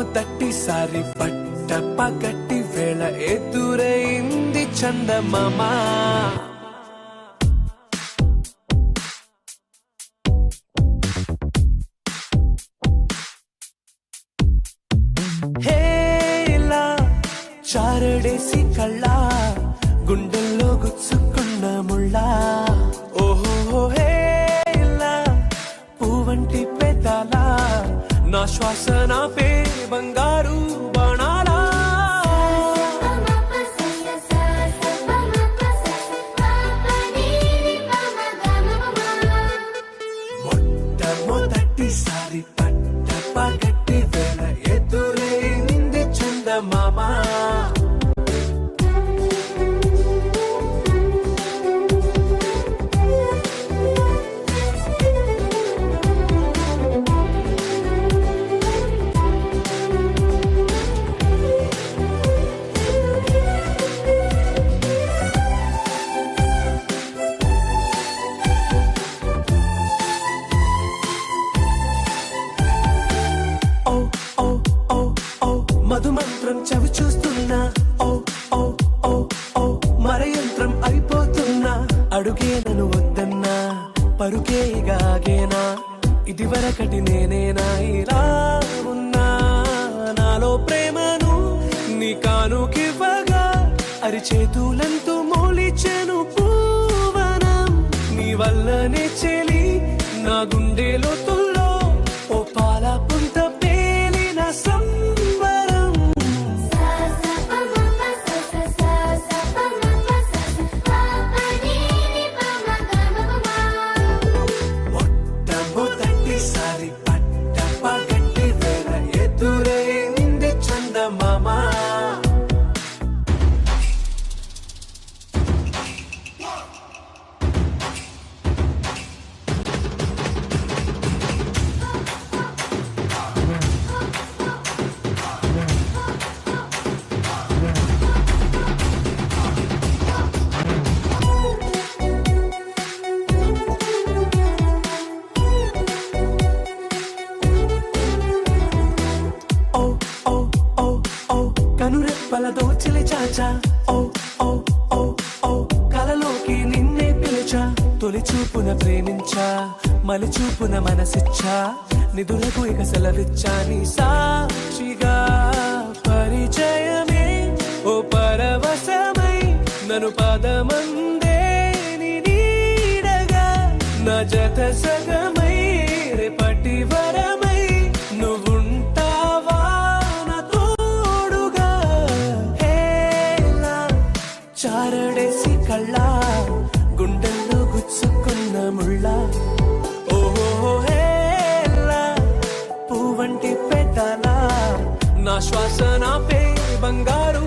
మొదటిసారి పట్ట పగటి వేళ ఎదురైంది చందమామ. హేలా చారడేసి కళ్ళ గుండెల్లో గుచ్చుకున్న ముళ్ళ. ఓహో హేలా పూవంటి పెదాల నా శ్వాస నాపే బంగారు బాణాలా. మొట్టమొదటిసారి పట్ట పగటి వేళ ఎదురైంది చందమామ. మధుమంత్రం చవి చూస్తున్నా, ఓ ఓ ఓ ఓ మరయంత్రం అయిపోతున్నా. అడుగే నన్ను వద్దన్నా పరుకేగాగేనా, ఇది వరకటి నేనేనా ఇలా ఉన్నా. నాలో ప్రేమను నీ కానుకివ్వగా అరిచేతులంటూ మోలిచెను పూవనం. నీ వల్లనే చెలి నా గుండెలో తుల్లో ఓ పాల పుంత పేలిన సంబరం. మొట్టమొదటిసారి పట్ట పగటి వేళ ఎదురైంది చందమామ. కనురెప్పల దోచిలి చాచా, ఓ ఓ ఓ ఓ కలలోకి నిన్నే పిలిచా. తొలి చూపున ప్రేమించా, మలి చూపున మనసిచ్చా. నిధులకు ఇక సెలవిచ్చా నీ సాక్షిగా. పరిచయమే ఓ పరవశమై నన్ను పదమందే నీ నీడగా. నా జత సగమై రేపటి వరమై నువ్వుంటావా నా తోడుగా. హేలా చారడేసి కళ్ళ గుండెల్లో గుచ్చుకున్న ముళ్ళ. ఓహో హేలా పూవంటి పెదాల నా శ్వాస నాపే బంగారు